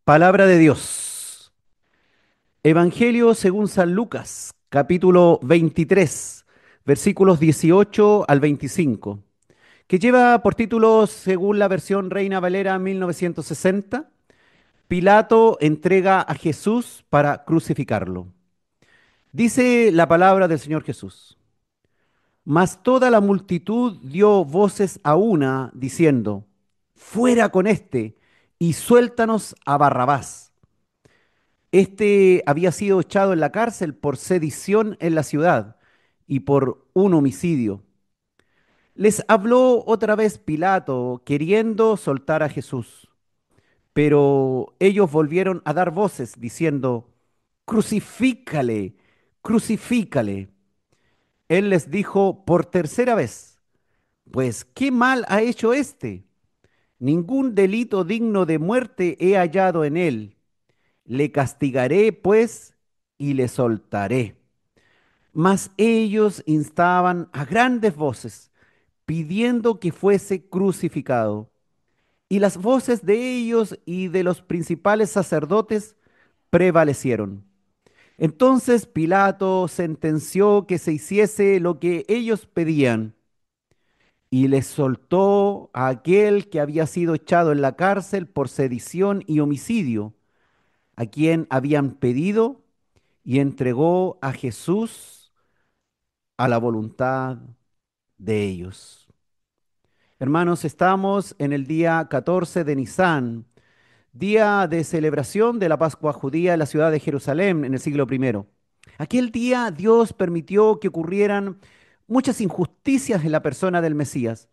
Palabra de Dios. Evangelio según San Lucas, capítulo 23, versículos 18 al 25, que lleva por título, según la versión Reina Valera 1960, Pilato entrega a Jesús para crucificarlo. Dice la palabra del Señor Jesús. Mas toda la multitud dio voces a una, diciendo, fuera con éste y suéltanos a Barrabás. Este había sido echado en la cárcel por sedición en la ciudad y por un homicidio. Les habló otra vez Pilato, queriendo soltar a Jesús, pero ellos volvieron a dar voces, diciendo, crucifícale, crucifícale. Él les dijo por tercera vez, pues, ¿qué mal ha hecho éste? Ningún delito digno de muerte he hallado en él. Le castigaré, pues, y le soltaré. Mas ellos instaban a grandes voces, pidiendo que fuese crucificado. Y las voces de ellos y de los principales sacerdotes prevalecieron. Entonces Pilato sentenció que se hiciese lo que ellos pedían y les soltó a aquel que había sido echado en la cárcel por sedición y homicidio, a quien habían pedido, y entregó a Jesús a la voluntad de ellos. Hermanos, estamos en el día 14 de Nisán, día de celebración de la Pascua judía en la ciudad de Jerusalén en el siglo primero. Aquel día Dios permitió que ocurrieran muchas injusticias en la persona del Mesías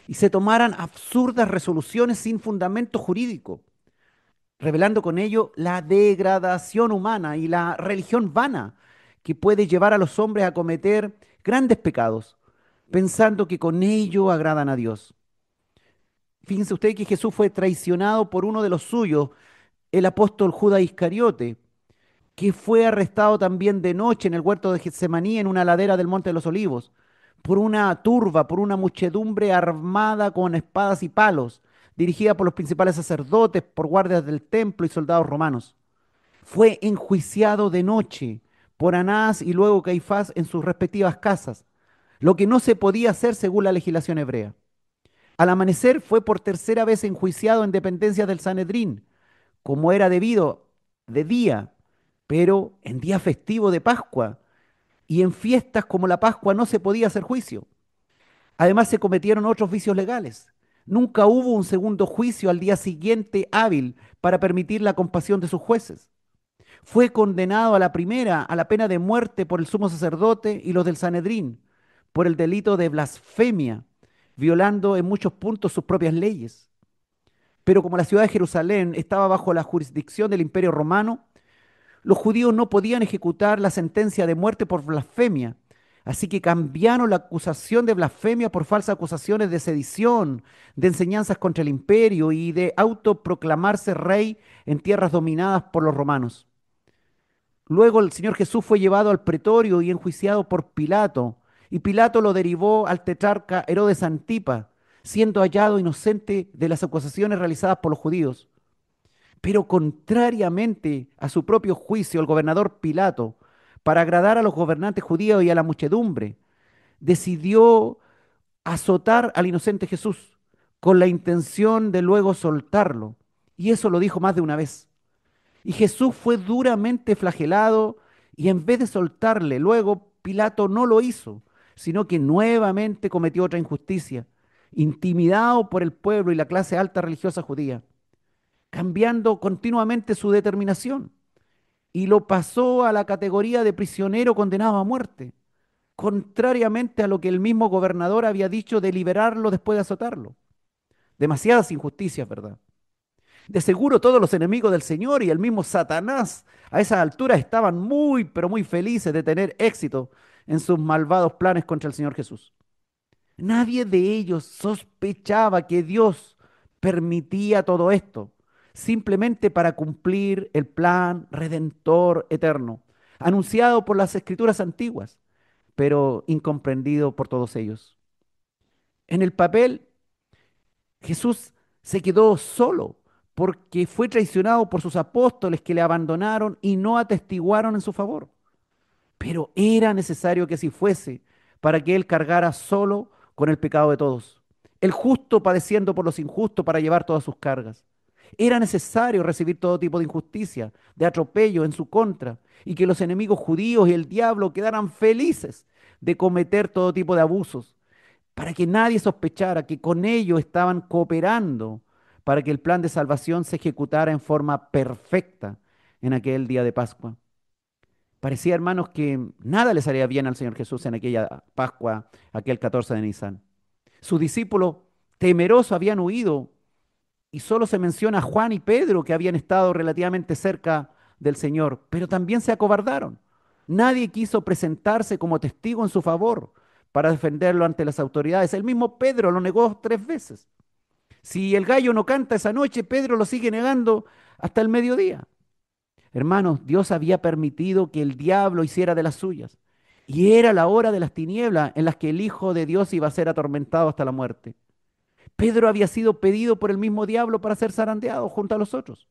y se tomaran absurdas resoluciones sin fundamento jurídico, revelando con ello la degradación humana y la religión vana que puede llevar a los hombres a cometer grandes pecados, pensando que con ello agradan a Dios. Fíjense usted que Jesús fue traicionado por uno de los suyos, el apóstol Judas Iscariote, que fue arrestado también de noche en el huerto de Getsemaní, en una ladera del Monte de los Olivos, por una turba, por una muchedumbre armada con espadas y palos, dirigida por los principales sacerdotes, por guardias del templo y soldados romanos. Fue enjuiciado de noche por Anás y luego Caifás en sus respectivas casas, lo que no se podía hacer según la legislación hebrea. Al amanecer fue por tercera vez enjuiciado en dependencia del Sanedrín, como era debido, de día, pero en día festivo de Pascua y en fiestas como la Pascua no se podía hacer juicio. Además se cometieron otros vicios legales. Nunca hubo un segundo juicio al día siguiente hábil para permitir la compasión de sus jueces. Fue condenado a la primera, a la pena de muerte por el sumo sacerdote y los del Sanedrín, por el delito de blasfemia, violando en muchos puntos sus propias leyes. Pero como la ciudad de Jerusalén estaba bajo la jurisdicción del Imperio Romano, los judíos no podían ejecutar la sentencia de muerte por blasfemia, así que cambiaron la acusación de blasfemia por falsas acusaciones de sedición, de enseñanzas contra el imperio y de autoproclamarse rey en tierras dominadas por los romanos. Luego el Señor Jesús fue llevado al pretorio y enjuiciado por Pilato, y Pilato lo derivó al tetrarca Herodes Antipa, siendo hallado inocente de las acusaciones realizadas por los judíos. Pero contrariamente a su propio juicio, el gobernador Pilato, para agradar a los gobernantes judíos y a la muchedumbre, decidió azotar al inocente Jesús con la intención de luego soltarlo. Y eso lo dijo más de una vez. Y Jesús fue duramente flagelado y en vez de soltarle, luego Pilato no lo hizo, sino que nuevamente cometió otra injusticia, intimidado por el pueblo y la clase alta religiosa judía, cambiando continuamente su determinación y lo pasó a la categoría de prisionero condenado a muerte, contrariamente a lo que el mismo gobernador había dicho de liberarlo después de azotarlo. Demasiadas injusticias, ¿verdad? De seguro todos los enemigos del Señor y el mismo Satanás a esa altura estaban muy, pero muy felices de tener éxito en sus malvados planes contra el Señor Jesús. Nadie de ellos sospechaba que Dios permitía todo esto simplemente para cumplir el plan redentor eterno, anunciado por las escrituras antiguas, pero incomprendido por todos ellos. En el papel, Jesús se quedó solo, porque fue traicionado por sus apóstoles que le abandonaron y no atestiguaron en su favor. Pero era necesario que así fuese para que él cargara solo con el pecado de todos. El justo padeciendo por los injustos para llevar todas sus cargas. Era necesario recibir todo tipo de injusticia, de atropello en su contra, y que los enemigos judíos y el diablo quedaran felices de cometer todo tipo de abusos, para que nadie sospechara que con ello estaban cooperando para que el plan de salvación se ejecutara en forma perfecta en aquel día de Pascua. Parecía, hermanos, que nada le salía bien al Señor Jesús en aquella Pascua, aquel 14 de Nisan. Sus discípulos temerosos habían huido y solo se menciona a Juan y Pedro que habían estado relativamente cerca del Señor, pero también se acobardaron. Nadie quiso presentarse como testigo en su favor para defenderlo ante las autoridades. El mismo Pedro lo negó 3 veces. Si el gallo no canta esa noche, Pedro lo sigue negando hasta el mediodía. Hermanos, Dios había permitido que el diablo hiciera de las suyas. Y era la hora de las tinieblas en las que el Hijo de Dios iba a ser atormentado hasta la muerte. Pedro había sido pedido por el mismo diablo para ser zarandeado junto a los otros.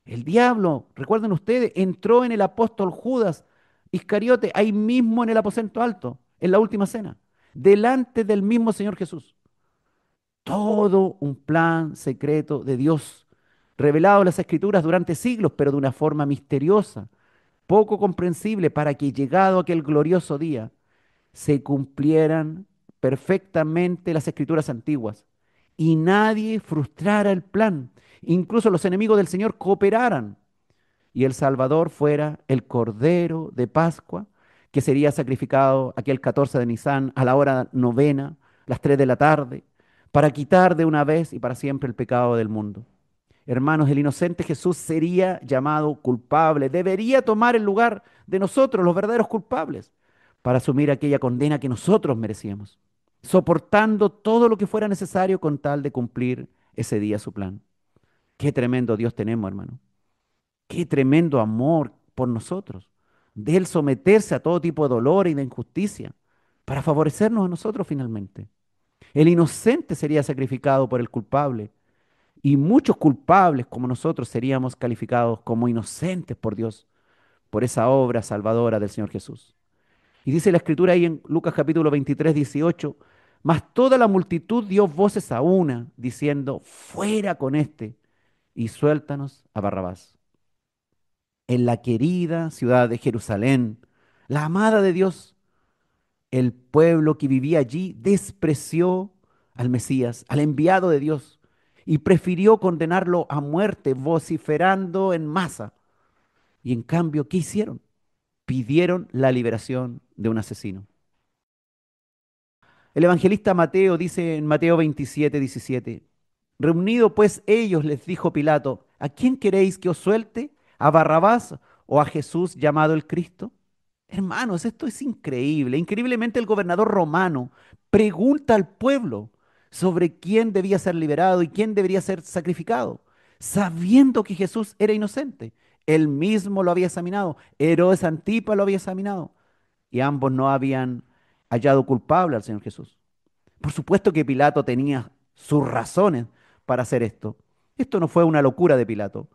El diablo, recuerden ustedes, entró en el apóstol Judas Iscariote, ahí mismo en el aposento alto, en la última cena, delante del mismo Señor Jesús. Todo un plan secreto de Dios, revelado en las Escrituras durante siglos, pero de una forma misteriosa, poco comprensible, para que llegado aquel glorioso día, se cumplieran perfectamente las Escrituras antiguas y nadie frustrara el plan. Incluso los enemigos del Señor cooperaran y el Salvador fuera el Cordero de Pascua, que sería sacrificado aquel 14 de Nisan a la hora novena, las 3 de la tarde, para quitar de una vez y para siempre el pecado del mundo. Hermanos, el inocente Jesús sería llamado culpable, debería tomar el lugar de nosotros, los verdaderos culpables, para asumir aquella condena que nosotros merecíamos, soportando todo lo que fuera necesario con tal de cumplir ese día su plan. Qué tremendo Dios tenemos, hermano. Qué tremendo amor por nosotros, de Él someterse a todo tipo de dolor y de injusticia para favorecernos a nosotros finalmente. El inocente sería sacrificado por el culpable y muchos culpables como nosotros seríamos calificados como inocentes por Dios, por esa obra salvadora del Señor Jesús. Y dice la escritura ahí en Lucas capítulo 23, 18, mas toda la multitud dio voces a una, diciendo, fuera con este y suéltanos a Barrabás. En la querida ciudad de Jerusalén, la amada de Dios, el pueblo que vivía allí despreció al Mesías, al enviado de Dios, y prefirió condenarlo a muerte, vociferando en masa. Y en cambio, ¿qué hicieron? Pidieron la liberación de un asesino. El evangelista Mateo dice en Mateo 27, 17, reunido pues ellos, les dijo Pilato, ¿a quién queréis que os suelte? ¿A Barrabás o a Jesús llamado el Cristo? Hermanos, esto es increíble. Increíblemente el gobernador romano pregunta al pueblo sobre quién debía ser liberado y quién debería ser sacrificado, sabiendo que Jesús era inocente. Él mismo lo había examinado, Herodes Antipas lo había examinado y ambos no habían hallado culpable al Señor Jesús. Por supuesto que Pilato tenía sus razones para hacer esto. Esto no fue una locura de Pilato,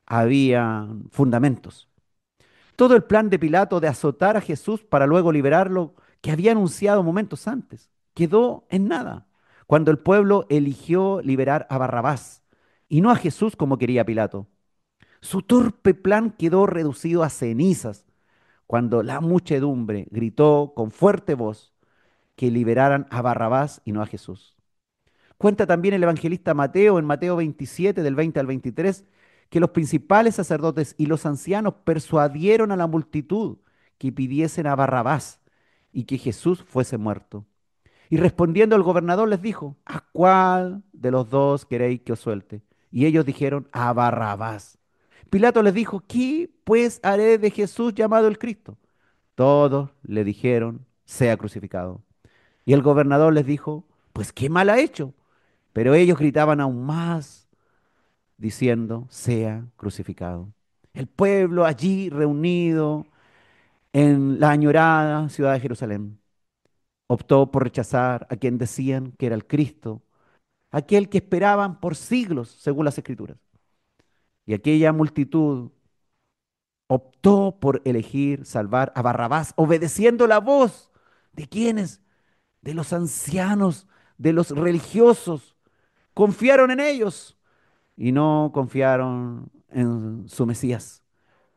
había fundamentos. Todo el plan de Pilato de azotar a Jesús para luego liberarlo, que había anunciado momentos antes, quedó en nada, cuando el pueblo eligió liberar a Barrabás y no a Jesús como quería Pilato. Su torpe plan quedó reducido a cenizas cuando la muchedumbre gritó con fuerte voz que liberaran a Barrabás y no a Jesús. Cuenta también el evangelista Mateo en Mateo 27, del 20 al 23, que los principales sacerdotes y los ancianos persuadieron a la multitud que pidiesen a Barrabás y que Jesús fuese muerto. Y respondiendo el gobernador les dijo, ¿a cuál de los dos queréis que os suelte? Y ellos dijeron, a Barrabás. Pilato les dijo, ¿qué pues haré de Jesús llamado el Cristo? Todos le dijeron, sea crucificado. Y el gobernador les dijo, pues qué mal ha hecho. Pero ellos gritaban aún más, diciendo, sea crucificado. El pueblo allí reunido en la añorada ciudad de Jerusalén optó por rechazar a quien decían que era el Cristo, aquel que esperaban por siglos, según las Escrituras. Y aquella multitud optó por elegir salvar a Barrabás, obedeciendo la voz de quienes, de los ancianos, de los religiosos. Confiaron en ellos y no confiaron en su Mesías.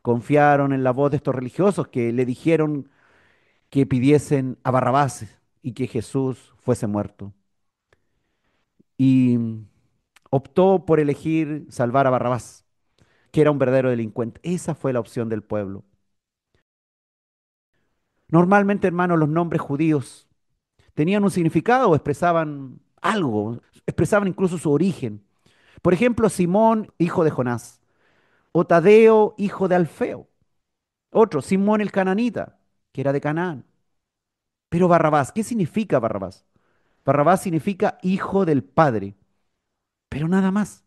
Confiaron en la voz de estos religiosos que le dijeron que pidiesen a Barrabás y que Jesús fuese muerto. Y optó por elegir salvar a Barrabás, que era un verdadero delincuente. Esa fue la opción del pueblo. Normalmente, hermanos, los nombres judíos tenían un significado o expresaban algo, expresaban incluso su origen. Por ejemplo, Simón, hijo de Jonás, o Tadeo, hijo de Alfeo. Otro, Simón el cananita, que era de Canaán. Pero Barrabás, ¿qué significa Barrabás? Barrabás significa hijo del Padre, pero nada más.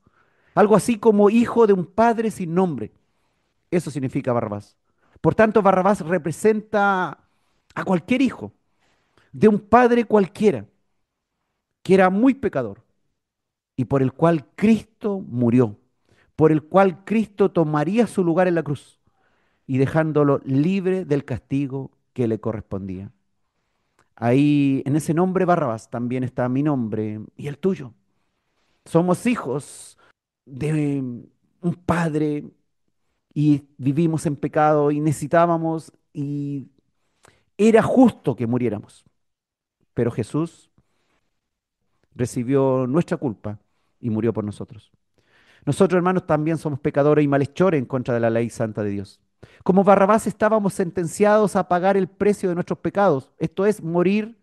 Algo así como hijo de un padre sin nombre. Eso significa Barrabás. Por tanto, Barrabás representa a cualquier hijo de un padre cualquiera que era muy pecador y por el cual Cristo murió, por el cual Cristo tomaría su lugar en la cruz y dejándolo libre del castigo que le correspondía. Ahí, en ese nombre Barrabás, también está mi nombre y el tuyo. Somos hijos de un padre y vivimos en pecado y necesitábamos y era justo que muriéramos. Pero Jesús recibió nuestra culpa y murió por nosotros. Nosotros, hermanos, también somos pecadores y malhechores en contra de la ley santa de Dios. Como Barrabás estábamos sentenciados a pagar el precio de nuestros pecados, esto es morir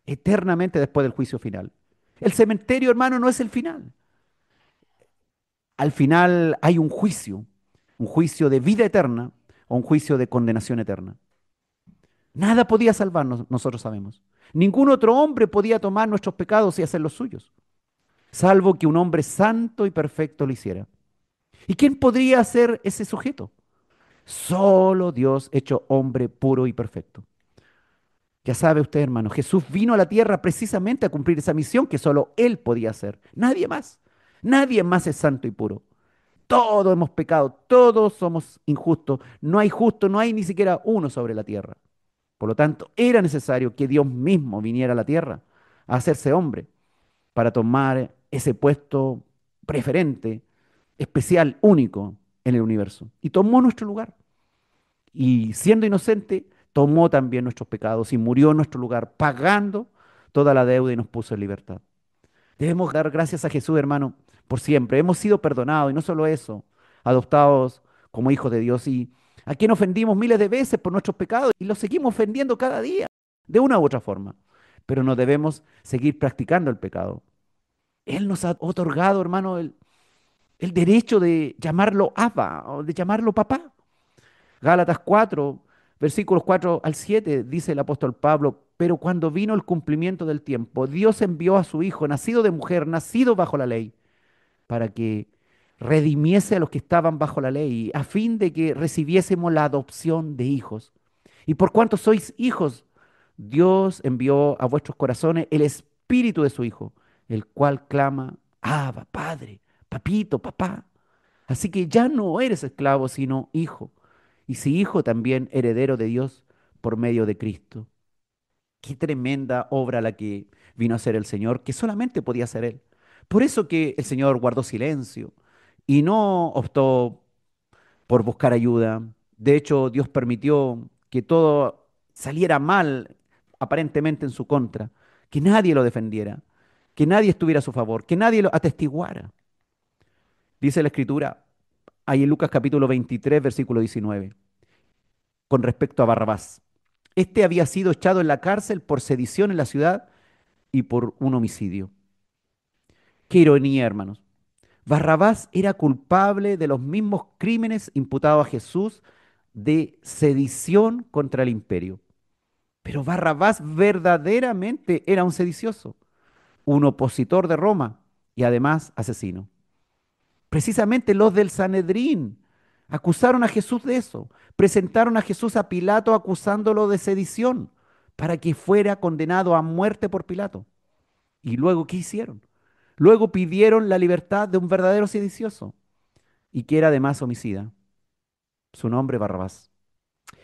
eternamente después del juicio final. El cementerio, hermano, no es el final. Al final hay un juicio de vida eterna o un juicio de condenación eterna. Nada podía salvarnos, nosotros sabemos. Ningún otro hombre podía tomar nuestros pecados y hacer los suyos, salvo que un hombre santo y perfecto lo hiciera. ¿Y quién podría ser ese sujeto? Solo Dios hecho hombre puro y perfecto. Ya sabe usted, hermano, Jesús vino a la tierra precisamente a cumplir esa misión que solo Él podía hacer. Nadie más. Nadie más es santo y puro. Todos hemos pecado, todos somos injustos. No hay justo, no hay ni siquiera uno sobre la tierra. Por lo tanto, era necesario que Dios mismo viniera a la tierra a hacerse hombre para tomar ese puesto preferente, especial, único en el universo. Y tomó nuestro lugar. Y siendo inocente, tomó también nuestros pecados y murió en nuestro lugar, pagando toda la deuda y nos puso en libertad. Debemos dar gracias a Jesús, hermano, por siempre. Hemos sido perdonados y no solo eso, adoptados como hijos de Dios y a quien ofendimos miles de veces por nuestros pecados y los seguimos ofendiendo cada día, de una u otra forma. Pero no debemos seguir practicando el pecado. Él nos ha otorgado, hermano, el derecho de llamarlo Abba o de llamarlo papá. Gálatas 4, versículos 4 al 7, dice el apóstol Pablo, pero cuando vino el cumplimiento del tiempo, Dios envió a su Hijo, nacido de mujer, nacido bajo la ley, para que redimiese a los que estaban bajo la ley, a fin de que recibiésemos la adopción de hijos. Y por cuanto sois hijos, Dios envió a vuestros corazones el espíritu de su Hijo, el cual clama, Abba, Padre, papito, papá. Así que ya no eres esclavo, sino hijo. Y si hijo, también heredero de Dios por medio de Cristo. Qué tremenda obra la que vino a hacer el Señor, que solamente podía hacer Él. Por eso que el Señor guardó silencio y no optó por buscar ayuda. De hecho, Dios permitió que todo saliera mal, aparentemente en su contra, que nadie lo defendiera, que nadie estuviera a su favor, que nadie lo atestiguara. Dice la Escritura, ahí en Lucas capítulo 23, versículo 19, con respecto a Barrabás. Este había sido echado en la cárcel por sedición en la ciudad y por un homicidio. Qué ironía, hermanos. Barrabás era culpable de los mismos crímenes imputados a Jesús de sedición contra el imperio. Pero Barrabás verdaderamente era un sedicioso, un opositor de Roma y además asesino. Precisamente los del Sanedrín acusaron a Jesús de eso. Presentaron a Jesús a Pilato acusándolo de sedición para que fuera condenado a muerte por Pilato. ¿Y luego qué hicieron? Luego pidieron la libertad de un verdadero sedicioso y que era además homicida. Su nombre Barrabás.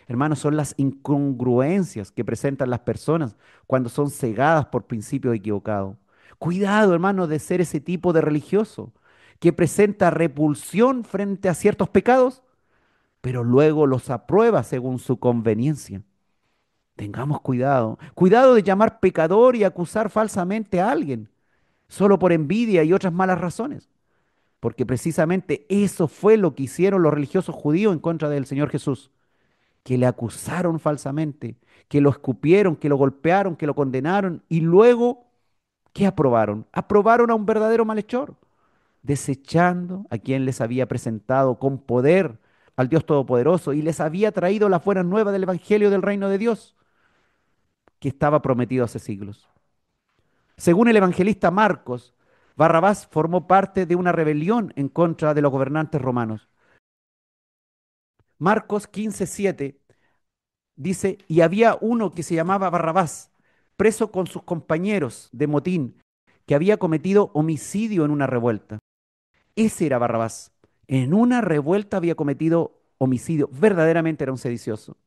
Hermanos, son las incongruencias que presentan las personas cuando son cegadas por principios equivocados. Cuidado, hermanos, de ser ese tipo de religioso que presenta repulsión frente a ciertos pecados, pero luego los aprueba según su conveniencia. Tengamos cuidado. Cuidado de llamar pecador y acusar falsamente a alguien, solo por envidia y otras malas razones. Porque precisamente eso fue lo que hicieron los religiosos judíos en contra del Señor Jesús, que le acusaron falsamente, que lo escupieron, que lo golpearon, que lo condenaron y luego, ¿qué aprobaron? Aprobaron a un verdadero malhechor, desechando a quien les había presentado con poder al Dios Todopoderoso y les había traído las buenas nuevas del Evangelio del reino de Dios, que estaba prometido hace siglos. Según el evangelista Marcos, Barrabás formó parte de una rebelión en contra de los gobernantes romanos. Marcos 15:7 dice, y había uno que se llamaba Barrabás, preso con sus compañeros de motín, que había cometido homicidio en una revuelta. Ese era Barrabás. En una revuelta había cometido homicidio. Verdaderamente era un sedicioso.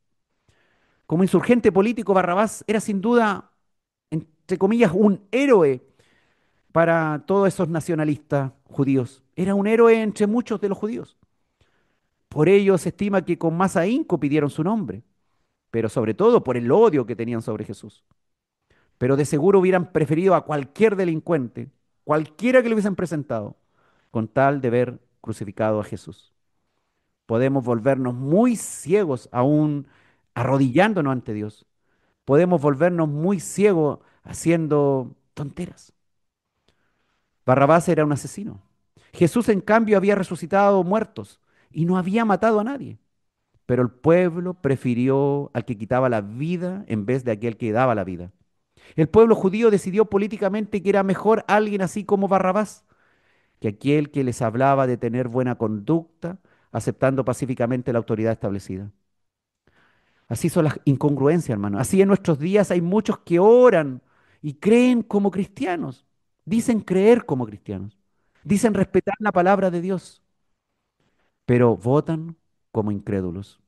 Como insurgente político, Barrabás era sin duda, entre comillas, un héroe para todos esos nacionalistas judíos. Era un héroe entre muchos de los judíos. Por ello se estima que con más ahínco pidieron su nombre, pero sobre todo por el odio que tenían sobre Jesús. Pero de seguro hubieran preferido a cualquier delincuente, cualquiera que le hubiesen presentado, con tal de ver crucificado a Jesús. Podemos volvernos muy ciegos aún arrodillándonos ante Dios. Podemos volvernos muy ciegos haciendo tonteras. Barrabás era un asesino. Jesús, en cambio, había resucitado muertos y no había matado a nadie. Pero el pueblo prefirió al que quitaba la vida en vez de aquel que daba la vida. El pueblo judío decidió políticamente que era mejor alguien así como Barrabás que aquel que les hablaba de tener buena conducta, aceptando pacíficamente la autoridad establecida. Así son las incongruencias, hermano. Así en nuestros días hay muchos que oran y creen como cristianos. Dicen creer como cristianos. Dicen respetar la palabra de Dios, pero votan como incrédulos.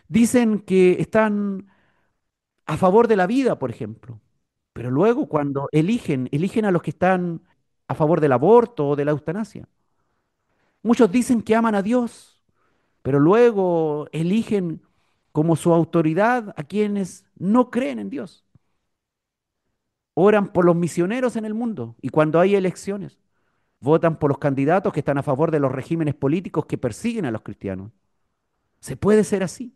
Dicen que están a favor de la vida, por ejemplo, pero luego cuando eligen a los que están a favor del aborto o de la eutanasia. Muchos dicen que aman a Dios, pero luego eligen como su autoridad a quienes no creen en Dios. Oran por los misioneros en el mundo y cuando hay elecciones, votan por los candidatos que están a favor de los regímenes políticos que persiguen a los cristianos. Se puede ser así,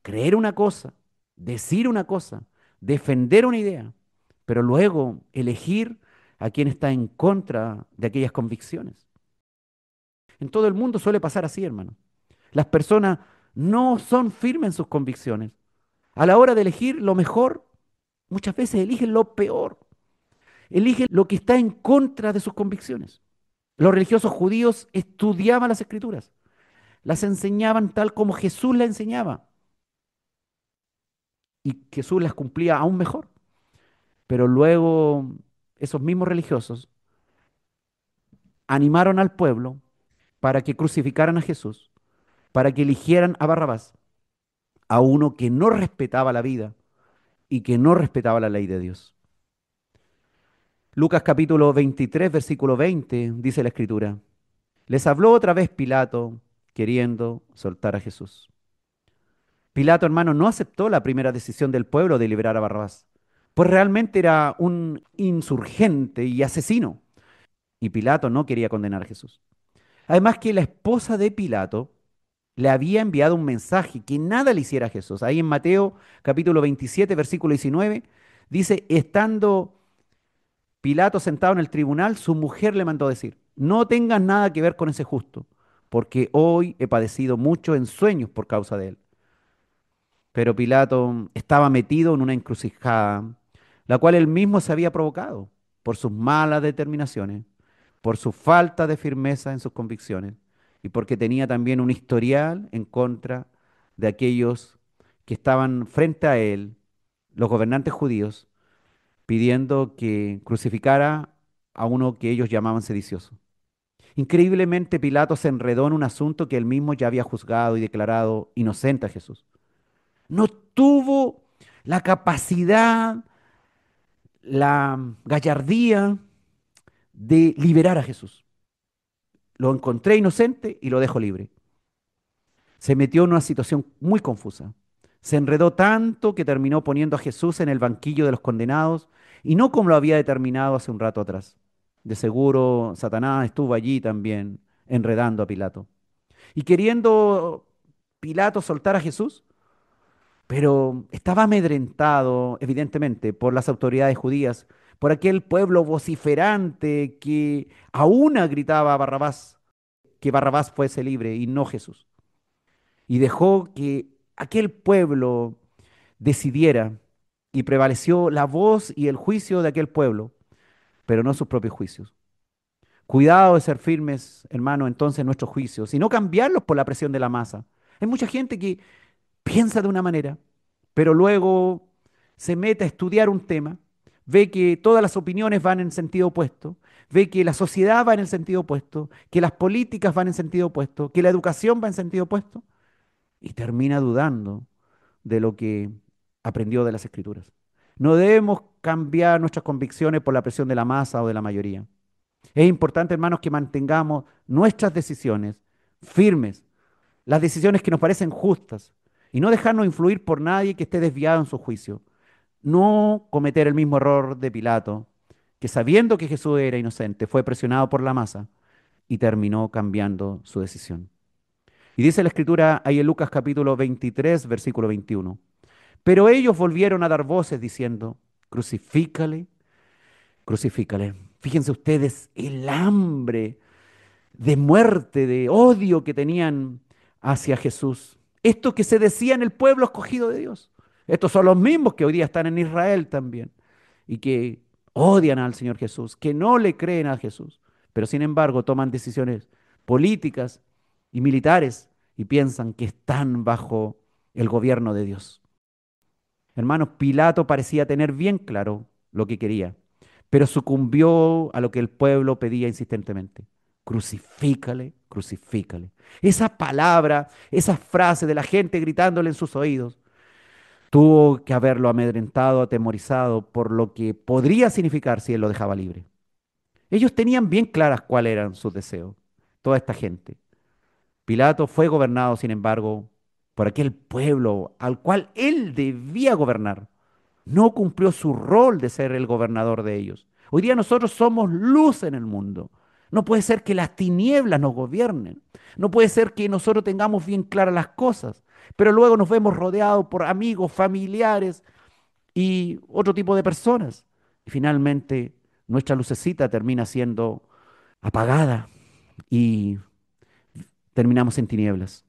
creer una cosa, decir una cosa, defender una idea, pero luego elegir a quien está en contra de aquellas convicciones. En todo el mundo suele pasar así, hermano. Las personas no son firmes en sus convicciones. A la hora de elegir lo mejor, muchas veces eligen lo peor, eligen lo que está en contra de sus convicciones. Los religiosos judíos estudiaban las escrituras, las enseñaban tal como Jesús las enseñaba y Jesús las cumplía aún mejor. Pero luego esos mismos religiosos animaron al pueblo para que crucificaran a Jesús, para que eligieran a Barrabás, a uno que no respetaba la vida y que no respetaba la ley de Dios. Lucas capítulo 23, versículo 20, dice la escritura. Les habló otra vez Pilato, queriendo soltar a Jesús. Pilato, hermano, no aceptó la primera decisión del pueblo de liberar a Barrabás, pues realmente era un insurgente y asesino, y Pilato no quería condenar a Jesús. Además que la esposa de Pilato le había enviado un mensaje que nada le hiciera a Jesús. Ahí en Mateo capítulo 27, versículo 19, dice, estando Pilato sentado en el tribunal, su mujer le mandó decir, no tengas nada que ver con ese justo, porque hoy he padecido mucho en sueños por causa de él. Pero Pilato estaba metido en una encrucijada, la cual él mismo se había provocado por sus malas determinaciones, por su falta de firmeza en sus convicciones y porque tenía también un historial en contra de aquellos que estaban frente a él, los gobernantes judíos, pidiendo que crucificara a uno que ellos llamaban sedicioso. Increíblemente, Pilato se enredó en un asunto que él mismo ya había juzgado y declarado inocente a Jesús. No tuvo la capacidad, la gallardía de liberar a Jesús. Lo encontré inocente y lo dejo libre. Se metió en una situación muy confusa. Se enredó tanto que terminó poniendo a Jesús en el banquillo de los condenados y no como lo había determinado hace un rato atrás. De seguro, Satanás estuvo allí también enredando a Pilato. Y queriendo Pilato soltar a Jesús, pero estaba amedrentado, evidentemente, por las autoridades judías, por aquel pueblo vociferante que a una gritaba a Barrabás, que Barrabás fuese libre y no Jesús. Y dejó que aquel pueblo decidiera y prevaleció la voz y el juicio de aquel pueblo, pero no sus propios juicios. Cuidado de ser firmes, hermano, entonces en nuestros juicios y no cambiarlos por la presión de la masa. Hay mucha gente que piensa de una manera, pero luego se mete a estudiar un tema, ve que todas las opiniones van en sentido opuesto, ve que la sociedad va en el sentido opuesto, que las políticas van en sentido opuesto, que la educación va en sentido opuesto, y termina dudando de lo que aprendió de las escrituras. No debemos cambiar nuestras convicciones por la presión de la masa o de la mayoría. Es importante, hermanos, que mantengamos nuestras decisiones firmes, las decisiones que nos parecen justas, y no dejarnos influir por nadie que esté desviado en su juicio. No cometer el mismo error de Pilato, que sabiendo que Jesús era inocente, fue presionado por la masa y terminó cambiando su decisión. Y dice la escritura ahí en Lucas capítulo 23, versículo 21. Pero ellos volvieron a dar voces diciendo, crucifícale, crucifícale. Fíjense ustedes el hambre de muerte, de odio que tenían hacia Jesús. Esto que se decía en el pueblo escogido de Dios. Estos son los mismos que hoy día están en Israel también y que odian al Señor Jesús, que no le creen a Jesús, pero sin embargo toman decisiones políticas y militares y piensan que están bajo el gobierno de Dios. Hermanos, Pilato parecía tener bien claro lo que quería, pero sucumbió a lo que el pueblo pedía insistentemente. Crucifícale, crucifícale. Esa palabra, esa frase de la gente gritándole en sus oídos, tuvo que haberlo amedrentado, atemorizado por lo que podría significar si él lo dejaba libre. Ellos tenían bien claras cuáles eran sus deseos, toda esta gente. Pilato fue gobernado, sin embargo, por aquel pueblo al cual él debía gobernar. No cumplió su rol de ser el gobernador de ellos. Hoy día nosotros somos luz en el mundo. No puede ser que las tinieblas nos gobiernen. No puede ser que nosotros tengamos bien claras las cosas, pero luego nos vemos rodeados por amigos, familiares y otro tipo de personas. Y finalmente nuestra lucecita termina siendo apagada y terminamos en tinieblas.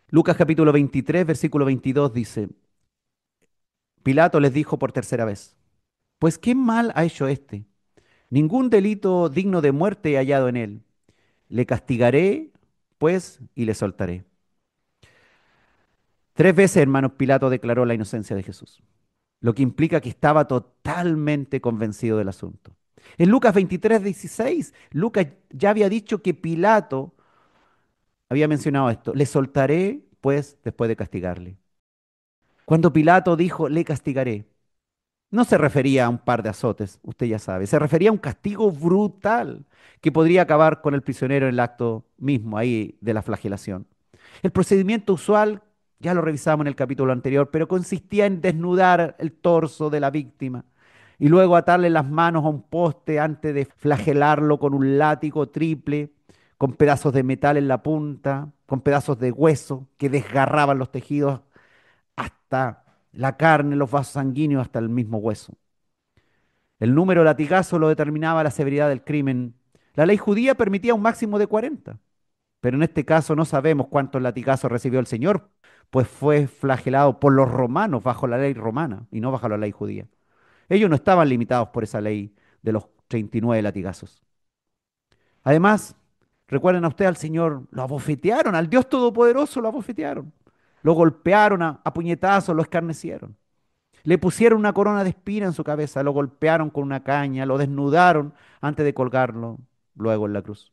Lucas capítulo 23, versículo 22 dice, Pilato les dijo por tercera vez, pues ¿qué mal ha hecho este? Ningún delito digno de muerte he hallado en él. Le castigaré, pues, y le soltaré. Tres veces, hermanos, Pilato declaró la inocencia de Jesús, lo que implica que estaba totalmente convencido del asunto. En Lucas 23, 16, Lucas ya había dicho que Pilato había mencionado esto, le soltaré, pues, después de castigarle. Cuando Pilato dijo, le castigaré, no se refería a un par de azotes, usted ya sabe, se refería a un castigo brutal que podría acabar con el prisionero en el acto mismo ahí de la flagelación. El procedimiento usual, ya lo revisamos en el capítulo anterior, pero consistía en desnudar el torso de la víctima y luego atarle las manos a un poste antes de flagelarlo con un látigo triple, con pedazos de metal en la punta, con pedazos de hueso que desgarraban los tejidos hasta la carne, los vasos sanguíneos, hasta el mismo hueso. El número de latigazos lo determinaba la severidad del crimen. La ley judía permitía un máximo de 40, pero en este caso no sabemos cuántos latigazos recibió el Señor, pues fue flagelado por los romanos bajo la ley romana y no bajo la ley judía. Ellos no estaban limitados por esa ley de los 39 latigazos. Además, recuerden a usted al Señor, lo abofetearon, al Dios Todopoderoso lo abofetearon, lo golpearon a puñetazos, lo escarnecieron. Le pusieron una corona de espina en su cabeza, lo golpearon con una caña, lo desnudaron antes de colgarlo luego en la cruz.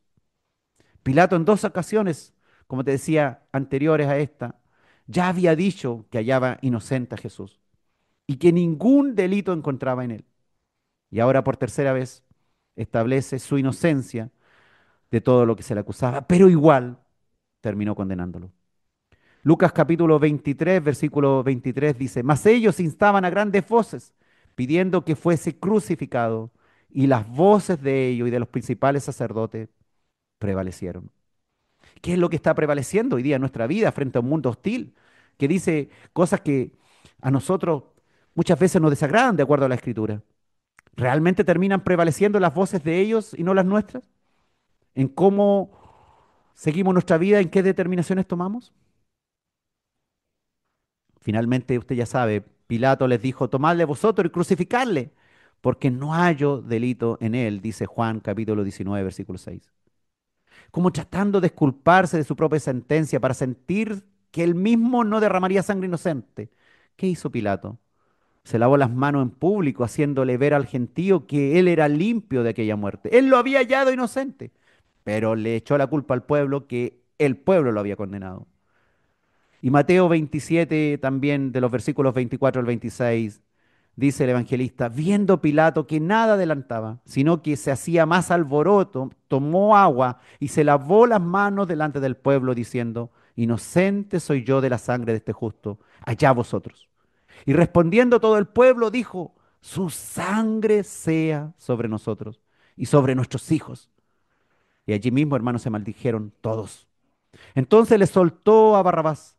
Pilato en dos ocasiones, como te decía, anteriores a esta, ya había dicho que hallaba inocente a Jesús y que ningún delito encontraba en él. Y ahora por tercera vez establece su inocencia de todo lo que se le acusaba, pero igual terminó condenándolo. Lucas capítulo 23, versículo 23 dice, mas ellos instaban a grandes voces, pidiendo que fuese crucificado, y las voces de ellos y de los principales sacerdotes prevalecieron. ¿Qué es lo que está prevaleciendo hoy día en nuestra vida frente a un mundo hostil? Que dice cosas que a nosotros muchas veces nos desagradan de acuerdo a la Escritura. ¿Realmente terminan prevaleciendo las voces de ellos y no las nuestras? ¿En cómo seguimos nuestra vida? ¿En qué determinaciones tomamos? Finalmente, usted ya sabe, Pilato les dijo, tomadle vosotros y crucificadle, porque no hallo delito en él, dice Juan capítulo 19, versículo 6. Como tratando de exculparse de su propia sentencia para sentir que él mismo no derramaría sangre inocente. ¿Qué hizo Pilato? Se lavó las manos en público, haciéndole ver al gentío que él era limpio de aquella muerte. Él lo había hallado inocente, pero le echó la culpa al pueblo que el pueblo lo había condenado. Y Mateo 27, también de los versículos 24 al 26, dice el evangelista, viendo Pilato que nada adelantaba, sino que se hacía más alboroto, tomó agua y se lavó las manos delante del pueblo, diciendo, inocente soy yo de la sangre de este justo, allá vosotros. Y respondiendo todo el pueblo, dijo, su sangre sea sobre nosotros y sobre nuestros hijos. Y allí mismo, hermanos, se maldijeron todos. Entonces le soltó a Barrabás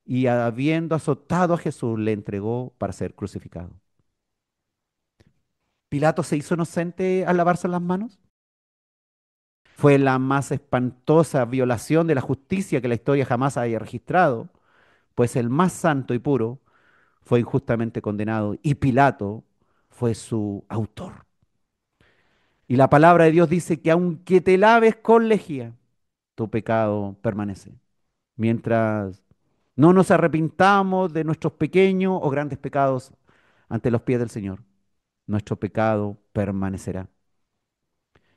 y habiendo azotado a Jesús, le entregó para ser crucificado. ¿Pilato se hizo inocente al lavarse las manos? Fue la más espantosa violación de la justicia que la historia jamás haya registrado, pues el más santo y puro fue injustamente condenado y Pilato fue su autor. Y la palabra de Dios dice que aunque te laves con lejía, tu pecado permanece. Mientras no nos arrepintamos de nuestros pequeños o grandes pecados ante los pies del Señor, nuestro pecado permanecerá.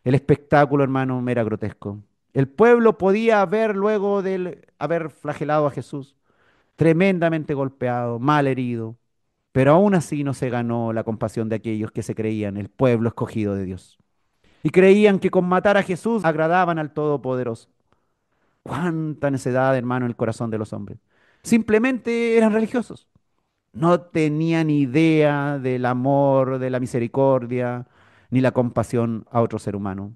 El espectáculo, hermano, era grotesco. El pueblo podía ver luego de haber flagelado a Jesús, tremendamente golpeado, mal herido, pero aún así no se ganó la compasión de aquellos que se creían el pueblo escogido de Dios. Y creían que con matar a Jesús agradaban al Todopoderoso. Cuánta necedad, hermano, en el corazón de los hombres. Simplemente eran religiosos. No tenían idea del amor, de la misericordia, ni la compasión a otro ser humano.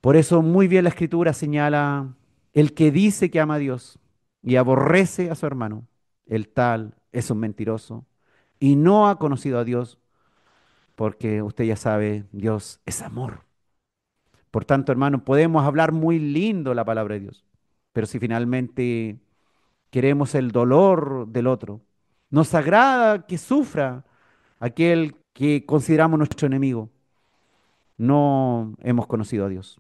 Por eso muy bien la Escritura señala, el que dice que ama a Dios y aborrece a su hermano, el tal es un mentiroso y no ha conocido a Dios porque usted ya sabe, Dios es amor. Por tanto, hermano, podemos hablar muy lindo la palabra de Dios, pero si finalmente queremos el dolor del otro, nos agrada que sufra aquel que consideramos nuestro enemigo, no hemos conocido a Dios.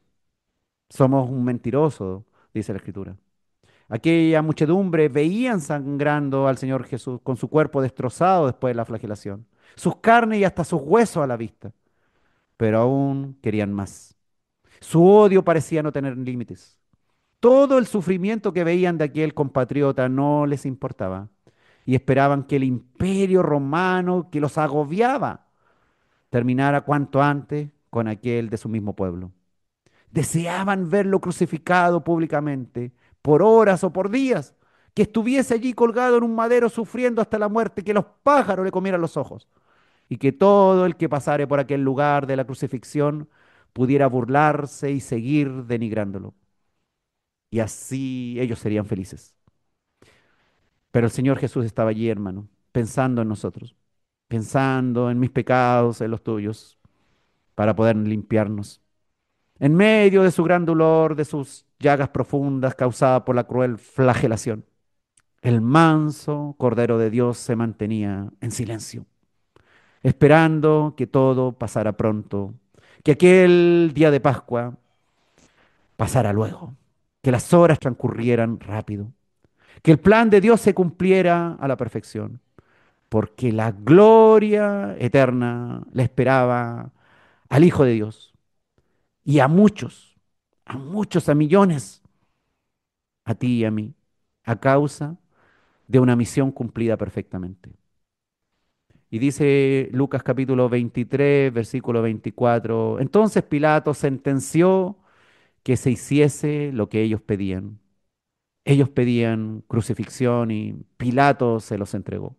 Somos un mentiroso, dice la Escritura. Aquella muchedumbre veían sangrando al Señor Jesús con su cuerpo destrozado después de la flagelación, sus carnes y hasta sus huesos a la vista, pero aún querían más. Su odio parecía no tener límites. Todo el sufrimiento que veían de aquel compatriota no les importaba y esperaban que el imperio romano que los agobiaba terminara cuanto antes con aquel de su mismo pueblo. Deseaban verlo crucificado públicamente, por horas o por días, que estuviese allí colgado en un madero sufriendo hasta la muerte, que los pájaros le comieran los ojos, y que todo el que pasare por aquel lugar de la crucifixión pudiera burlarse y seguir denigrándolo. Y así ellos serían felices. Pero el Señor Jesús estaba allí, hermano, pensando en nosotros, pensando en mis pecados, en los tuyos, para poder limpiarnos. En medio de su gran dolor, de sus llagas profundas causadas por la cruel flagelación, el manso Cordero de Dios se mantenía en silencio, esperando que todo pasara pronto, que aquel día de Pascua pasara luego, que las horas transcurrieran rápido, que el plan de Dios se cumpliera a la perfección. porque la gloria eterna le esperaba al Hijo de Dios y a muchos, a millones, a ti y a mí, a causa de una misión cumplida perfectamente. Y dice Lucas capítulo 23, versículo 24, entonces Pilato sentenció que se hiciese lo que ellos pedían. Ellos pedían crucifixión y Pilato se los entregó.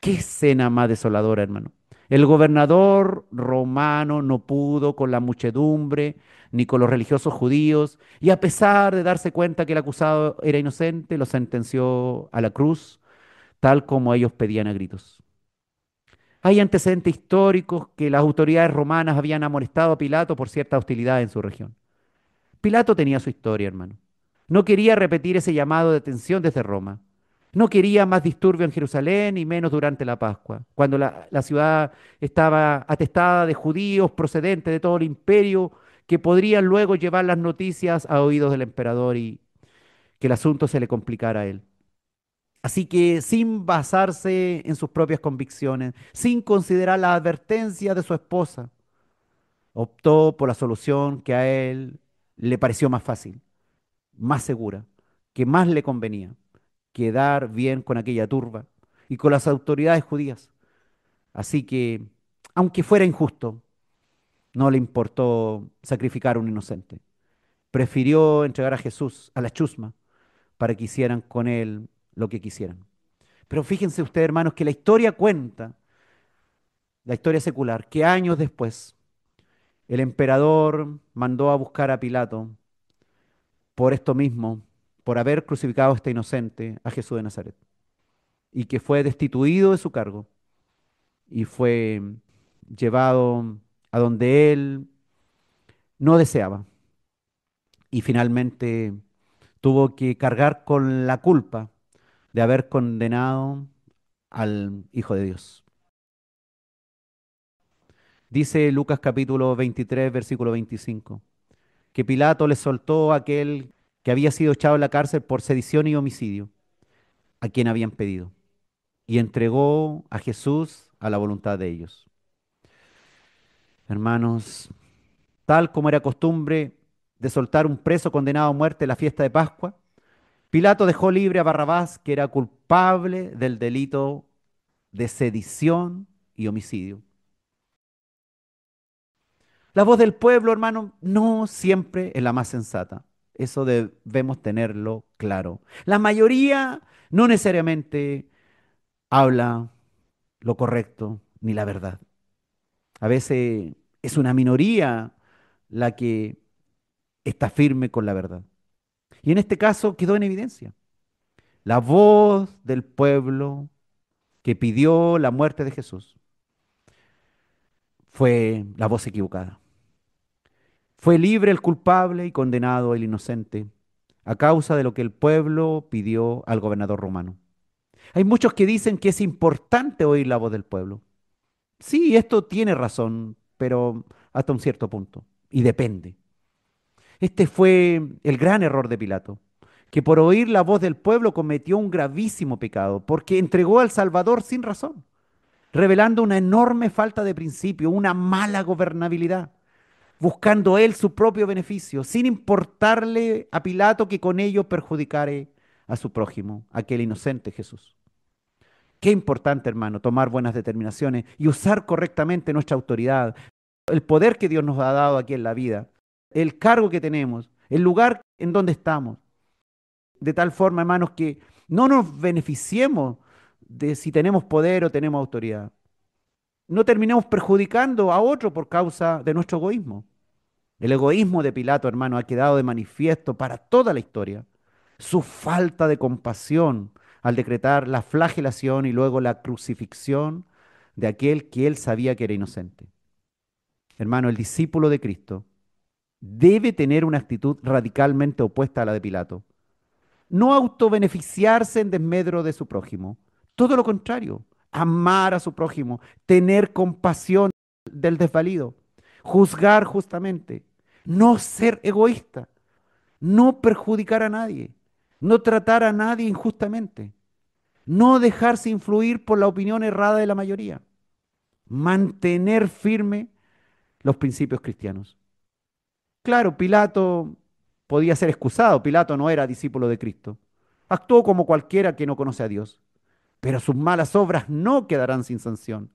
Qué escena más desoladora, hermano. El gobernador romano no pudo con la muchedumbre ni con los religiosos judíos y a pesar de darse cuenta que el acusado era inocente, lo sentenció a la cruz, tal como ellos pedían a gritos. Hay antecedentes históricos que las autoridades romanas habían amonestado a Pilato por cierta hostilidad en su región. Pilato tenía su historia, hermano. No quería repetir ese llamado de atención desde Roma. No quería más disturbio en Jerusalén y menos durante la Pascua, cuando la ciudad estaba atestada de judíos procedentes de todo el imperio que podrían luego llevar las noticias a oídos del emperador y que el asunto se le complicara a él. Así que sin basarse en sus propias convicciones, sin considerar la advertencia de su esposa, optó por la solución que a él le pareció más fácil, más segura, que más le convenía, quedar bien con aquella turba y con las autoridades judías. Así que, aunque fuera injusto, no le importó sacrificar a un inocente. Prefirió entregar a Jesús a la chusma para que hicieran con él lo que quisieran. Pero fíjense ustedes, hermanos, que la historia cuenta, la historia secular, que años después el emperador mandó a buscar a Pilato por esto mismo, por haber crucificado a este inocente, a Jesús de Nazaret, y que fue destituido de su cargo y fue llevado a donde él no deseaba y finalmente tuvo que cargar con la culpa de haber condenado al Hijo de Dios. Dice Lucas capítulo 23, versículo 25, que Pilato le soltó a aquel que había sido echado en la cárcel por sedición y homicidio, a quien habían pedido, y entregó a Jesús a la voluntad de ellos. Hermanos, tal como era costumbre de soltar un preso condenado a muerte en la fiesta de Pascua, Pilato dejó libre a Barrabás, que era culpable del delito de sedición y homicidio. La voz del pueblo, hermano, no siempre es la más sensata. Eso debemos tenerlo claro. La mayoría no necesariamente habla lo correcto ni la verdad. A veces es una minoría la que está firme con la verdad. Y en este caso quedó en evidencia. La voz del pueblo que pidió la muerte de Jesús fue la voz equivocada. Fue libre el culpable y condenado el inocente a causa de lo que el pueblo pidió al gobernador romano. Hay muchos que dicen que es importante oír la voz del pueblo. Sí, esto tiene razón, pero hasta un cierto punto. Y depende. Este fue el gran error de Pilato, que por oír la voz del pueblo cometió un gravísimo pecado, porque entregó al Salvador sin razón, revelando una enorme falta de principio, una mala gobernabilidad, buscando él su propio beneficio, sin importarle a Pilato que con ello perjudicare a su prójimo, aquel inocente Jesús. Qué importante, hermano, tomar buenas determinaciones y usar correctamente nuestra autoridad, el poder que Dios nos ha dado aquí en la vida, el cargo que tenemos, el lugar en donde estamos, de tal forma, hermanos, que no nos beneficiemos de si tenemos poder o tenemos autoridad. No terminemos perjudicando a otro por causa de nuestro egoísmo. El egoísmo de Pilato, hermano, ha quedado de manifiesto para toda la historia. Su falta de compasión al decretar la flagelación y luego la crucifixión de aquel que él sabía que era inocente. Hermano, el discípulo de Cristo debe tener una actitud radicalmente opuesta a la de Pilato. No autobeneficiarse en desmedro de su prójimo. Todo lo contrario, amar a su prójimo, tener compasión del desvalido, juzgar justamente, no ser egoísta, no perjudicar a nadie, no tratar a nadie injustamente. No dejarse influir por la opinión errada de la mayoría. Mantener firme los principios cristianos. Claro, Pilato podía ser excusado. Pilato no era discípulo de Cristo. Actuó como cualquiera que no conoce a Dios. Pero sus malas obras no quedarán sin sanción.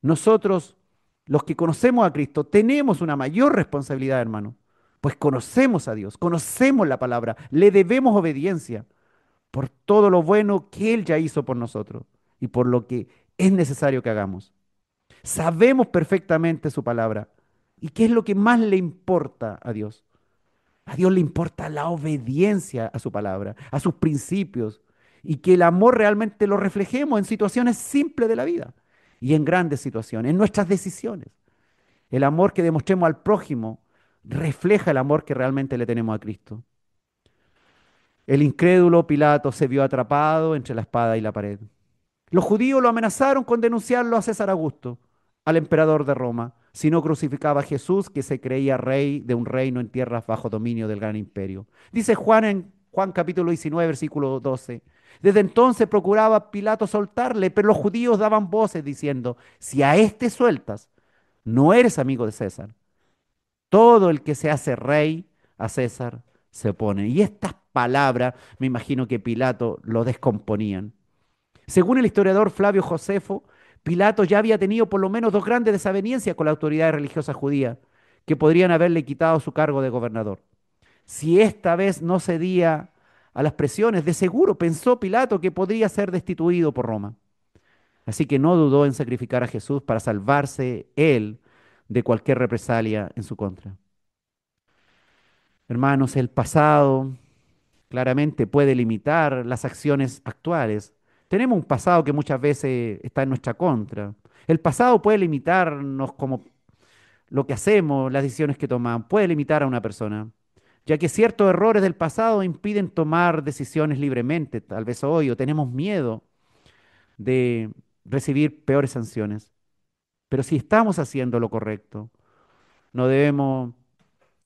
Nosotros, los que conocemos a Cristo, tenemos una mayor responsabilidad, hermano. Pues conocemos a Dios, conocemos la palabra, le debemos obediencia por todo lo bueno que Él ya hizo por nosotros y por lo que es necesario que hagamos. Sabemos perfectamente su palabra. ¿Y qué es lo que más le importa a Dios? A Dios le importa la obediencia a su palabra, a sus principios, y que el amor realmente lo reflejemos en situaciones simples de la vida y en grandes situaciones, en nuestras decisiones. El amor que demostremos al prójimo refleja el amor que realmente le tenemos a Cristo. El incrédulo Pilato se vio atrapado entre la espada y la pared. Los judíos lo amenazaron con denunciarlo a César Augusto, al emperador de Roma, si no crucificaba a Jesús, que se creía rey de un reino en tierras bajo dominio del gran imperio. Dice Juan en Juan capítulo 19, versículo 12. Desde entonces procuraba Pilato soltarle, pero los judíos daban voces diciendo, si a este sueltas, no eres amigo de César. Todo el que se hace rey a César se opone. Y estas palabras, me imagino que Pilato lo descomponían. Según el historiador Flavio Josefo, Pilato ya había tenido por lo menos dos grandes desavenencias con las autoridades religiosas judías, que podrían haberle quitado su cargo de gobernador. Si esta vez no cedía a las presiones, de seguro pensó Pilato que podría ser destituido por Roma. Así que no dudó en sacrificar a Jesús para salvarse él de cualquier represalia en su contra. Hermanos, el pasado claramente puede limitar las acciones actuales. Tenemos un pasado que muchas veces está en nuestra contra. El pasado puede limitarnos como lo que hacemos, las decisiones que tomamos, puede limitar a una persona, ya que ciertos errores del pasado impiden tomar decisiones libremente, tal vez hoy, o tenemos miedo de recibir peores sanciones. Pero si estamos haciendo lo correcto, no debemos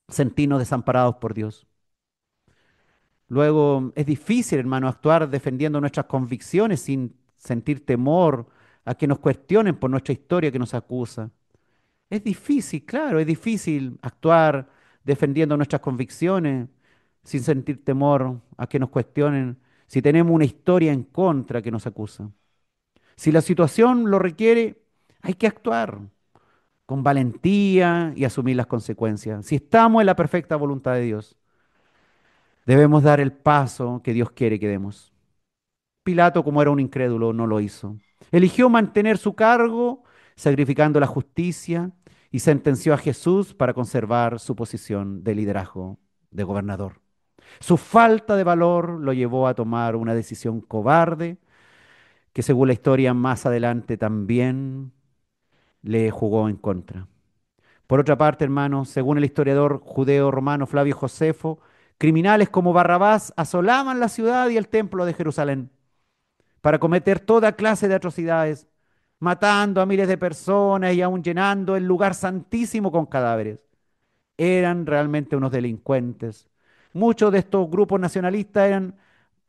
sentirnos desamparados por Dios. Luego, es difícil, hermano, actuar defendiendo nuestras convicciones sin sentir temor a que nos cuestionen por nuestra historia que nos acusa. Es difícil, claro, es difícil actuar defendiendo nuestras convicciones sin sentir temor a que nos cuestionen si tenemos una historia en contra que nos acusa. Si la situación lo requiere, hay que actuar con valentía y asumir las consecuencias. Si estamos en la perfecta voluntad de Dios, debemos dar el paso que Dios quiere que demos. Pilato, como era un incrédulo, no lo hizo. Eligió mantener su cargo, sacrificando la justicia, y sentenció a Jesús para conservar su posición de liderazgo de gobernador. Su falta de valor lo llevó a tomar una decisión cobarde, que según la historia más adelante también le jugó en contra. Por otra parte, hermanos, según el historiador judeo-romano Flavio Josefo, criminales como Barrabás asolaban la ciudad y el templo de Jerusalén para cometer toda clase de atrocidades, matando a miles de personas y aún llenando el lugar santísimo con cadáveres. Eran realmente unos delincuentes. Muchos de estos grupos nacionalistas eran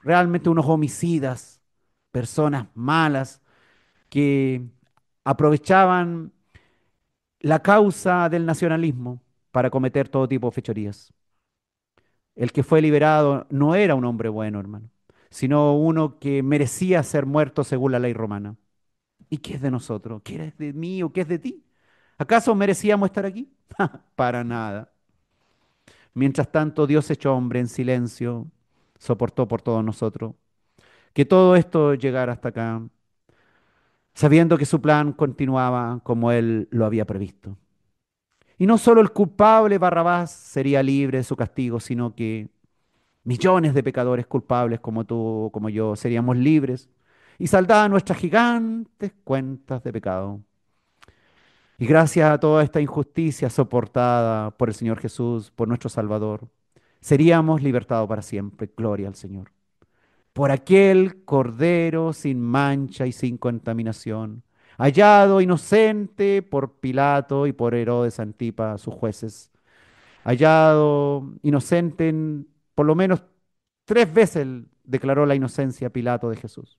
realmente unos homicidas, personas malas que aprovechaban la causa del nacionalismo para cometer todo tipo de fechorías. El que fue liberado no era un hombre bueno, hermano, sino uno que merecía ser muerto según la ley romana. ¿Y qué es de nosotros? ¿Qué es de mí o qué es de ti? ¿Acaso merecíamos estar aquí? Para nada. Mientras tanto, Dios hecho hombre en silencio, soportó por todos nosotros. Que todo esto llegara hasta acá, sabiendo que su plan continuaba como Él lo había previsto. Y no solo el culpable Barrabás sería libre de su castigo, sino que millones de pecadores culpables como tú, como yo, seríamos libres y saldadas nuestras gigantes cuentas de pecado. Y gracias a toda esta injusticia soportada por el Señor Jesús, por nuestro Salvador, seríamos libertados para siempre. Gloria al Señor. Por aquel Cordero sin mancha y sin contaminación, hallado inocente por Pilato y por Herodes Antipa, sus jueces, hallado inocente por lo menos tres veces declaró la inocencia Pilato de Jesús.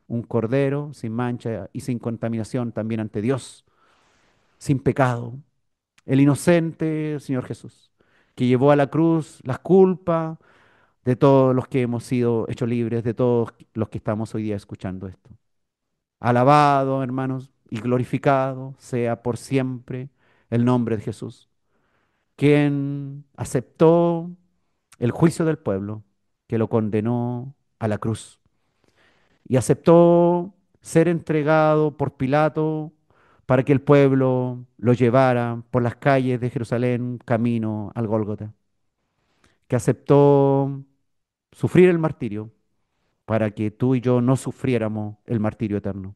un cordero sin mancha y sin contaminación también ante Dios, sin pecado. El inocente Señor Jesús, que llevó a la cruz las culpas de todos los que hemos sido hechos libres, de todos los que estamos hoy día escuchando esto. Alabado, hermanos, y glorificado sea por siempre el nombre de Jesús, quien aceptó el juicio del pueblo, que lo condenó a la cruz, y aceptó ser entregado por Pilato para que el pueblo lo llevara por las calles de Jerusalén camino al Gólgota, que aceptó sufrir el martirio para que tú y yo no sufriéramos el martirio eterno.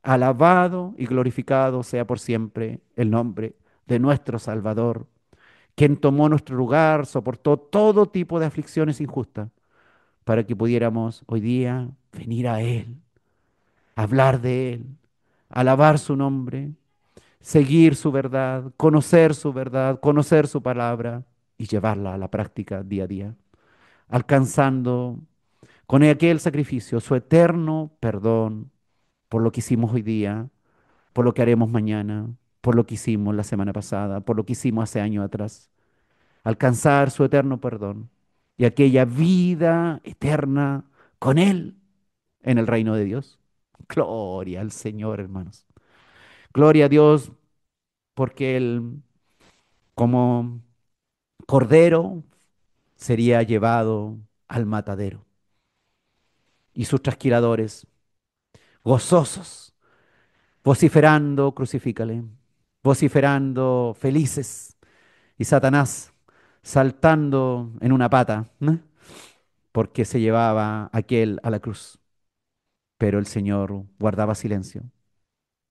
Alabado y glorificado sea por siempre el nombre de nuestro Salvador, quien tomó nuestro lugar, soportó todo tipo de aflicciones injustas para que pudiéramos hoy día venir a Él, hablar de Él, alabar su nombre, seguir su verdad, conocer su palabra y llevarla a la práctica día a día, alcanzando con aquel sacrificio su eterno perdón por lo que hicimos hoy día, por lo que haremos mañana, por lo que hicimos la semana pasada, por lo que hicimos hace años atrás. Alcanzar su eterno perdón y aquella vida eterna con Él en el reino de Dios. Gloria al Señor, hermanos. Gloria a Dios porque Él, como cordero, sería llevado al matadero y sus trasquiladores, gozosos, vociferando, crucifícale, vociferando, felices, y Satanás saltando en una pata, ¿no? Porque se llevaba aquel a la cruz. Pero el Señor guardaba silencio,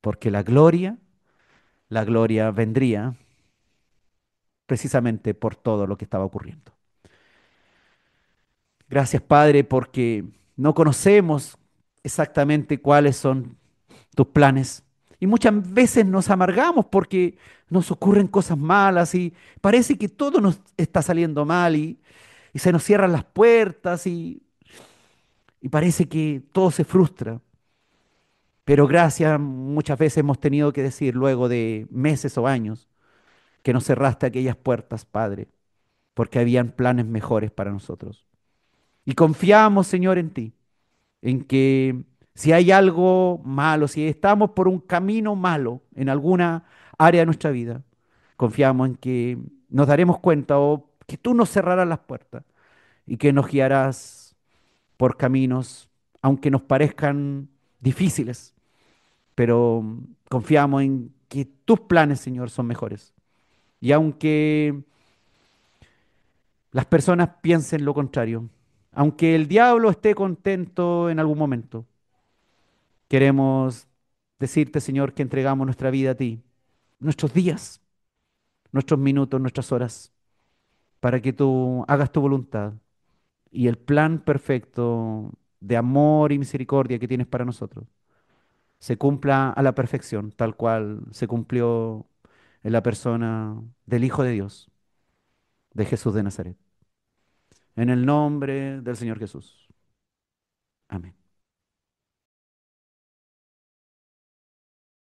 porque la gloria vendría precisamente por todo lo que estaba ocurriendo. Gracias, Padre, porque no conocemos exactamente cuáles son tus planes. Y muchas veces nos amargamos porque nos ocurren cosas malas y parece que todo nos está saliendo mal y se nos cierran las puertas y parece que todo se frustra. Pero gracias muchas veces hemos tenido que decir luego de meses o años que nos cerraste aquellas puertas, Padre, porque habían planes mejores para nosotros. Y confiamos, Señor, en ti, en que si hay algo malo, si estamos por un camino malo en alguna área de nuestra vida, confiamos en que nos daremos cuenta o que tú nos cerrarás las puertas y que nos guiarás por caminos, aunque nos parezcan difíciles, pero confiamos en que tus planes, Señor, son mejores. Y aunque las personas piensen lo contrario, aunque el diablo esté contento en algún momento, queremos decirte, Señor, que entregamos nuestra vida a ti, nuestros días, nuestros minutos, nuestras horas, para que tú hagas tu voluntad y el plan perfecto de amor y misericordia que tienes para nosotros se cumpla a la perfección, tal cual se cumplió en la persona del Hijo de Dios, de Jesús de Nazaret. En el nombre del Señor Jesús. Amén.